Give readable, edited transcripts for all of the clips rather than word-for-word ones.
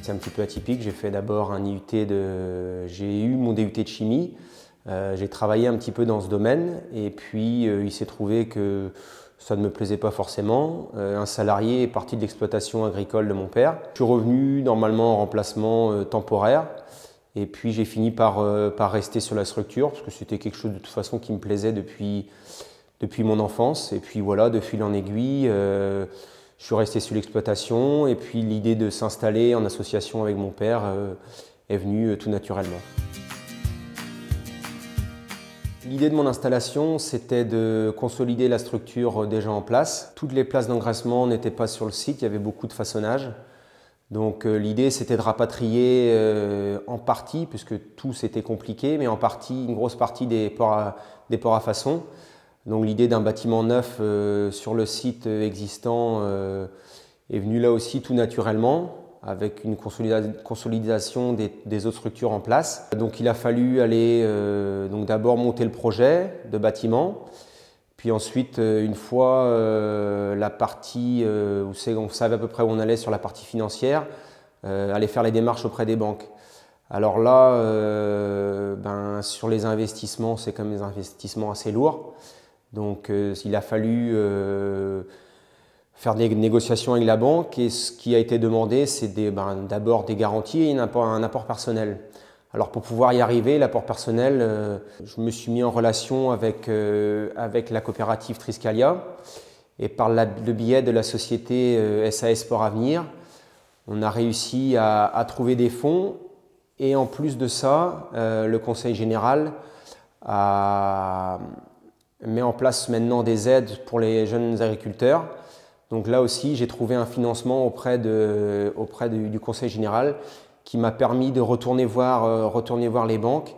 C'est un petit peu atypique. J'ai fait d'abord j'ai eu mon DUT de chimie. J'ai travaillé un petit peu dans ce domaine et puis il s'est trouvé que ça ne me plaisait pas forcément. Un salarié est parti de l'exploitation agricole de mon père. Je suis revenu normalement en remplacement temporaire et puis j'ai fini par rester sur la structure parce que c'était quelque chose de toute façon qui me plaisait depuis mon enfance. Et puis voilà, de fil en aiguille, je suis resté sur l'exploitation et puis l'idée de s'installer en association avec mon père est venue tout naturellement. L'idée de mon installation, c'était de consolider la structure déjà en place. Toutes les places d'engraissement n'étaient pas sur le site, il y avait beaucoup de façonnage. Donc l'idée, c'était de rapatrier en partie, puisque tout c'était compliqué, mais en partie, une grosse partie des ports à façon. Donc l'idée d'un bâtiment neuf sur le site existant est venue là aussi tout naturellement, avec une consolidation des autres structures en place. Donc il a fallu aller d'abord monter le projet de bâtiment, puis ensuite, une fois la partie où on savait à peu près où on allait sur la partie financière, aller faire les démarches auprès des banques. Alors là, sur les investissements, c'est quand même des investissements assez lourds. Donc il a fallu faire des négociations avec la banque et ce qui a été demandé, c'est d'abord des garanties et un apport personnel. Alors pour pouvoir y arriver, l'apport personnel, je me suis mis en relation avec la coopérative Triscalia et par le biais de la société SAS Sport Avenir, on a réussi à trouver des fonds et en plus de ça, le Conseil général met en place maintenant des aides pour les jeunes agriculteurs. Donc là aussi, j'ai trouvé un financement auprès du Conseil général qui m'a permis de retourner voir les banques.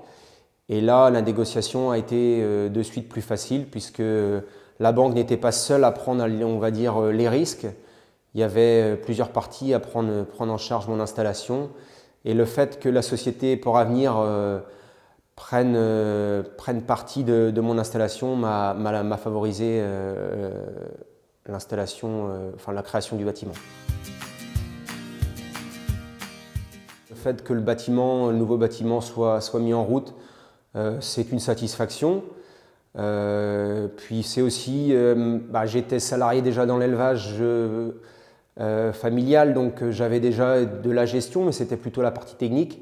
Et là, la négociation a été de suite plus facile puisque la banque n'était pas seule à prendre, on va dire, les risques. Il y avait plusieurs parties à prendre en charge mon installation. Et le fait que la société Port Avenir prenne partie de mon installation m'a favorisé la création du bâtiment. Le fait que le nouveau bâtiment soit mis en route, c'est une satisfaction. Puis c'est aussi, j'étais salarié déjà dans l'élevage familial, donc j'avais déjà de la gestion, mais c'était plutôt la partie technique.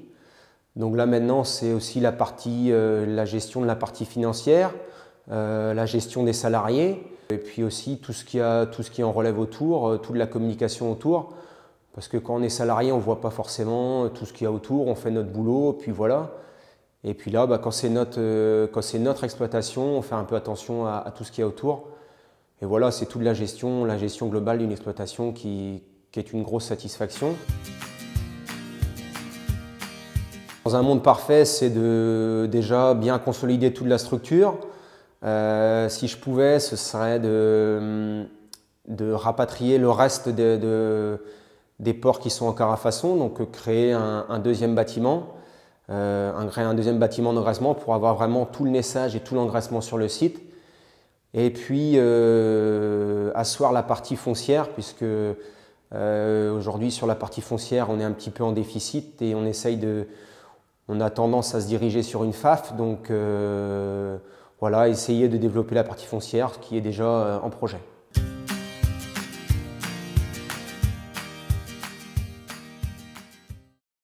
Donc là maintenant, c'est aussi la gestion de la partie financière, la gestion des salariés, et puis aussi tout ce qui en relève autour, toute la communication autour. Parce que quand on est salarié, on ne voit pas forcément tout ce qu'il y a autour, on fait notre boulot, puis voilà. Et puis là, quand c'est notre exploitation, on fait un peu attention à tout ce qu'il y a autour. Et voilà, c'est toute la gestion globale d'une exploitation qui est une grosse satisfaction. Dans un monde parfait, c'est de déjà bien consolider toute la structure. Si je pouvais, ce serait de rapatrier le reste des ports qui sont encore à façon, donc créer un deuxième bâtiment, créer un deuxième bâtiment d'engraissement pour avoir vraiment tout le naissage et tout l'engraissement sur le site. Et puis asseoir la partie foncière, puisque aujourd'hui sur la partie foncière, on est un petit peu en déficit et on a tendance à se diriger sur une FAF, donc voilà, essayer de développer la partie foncière qui est déjà en projet.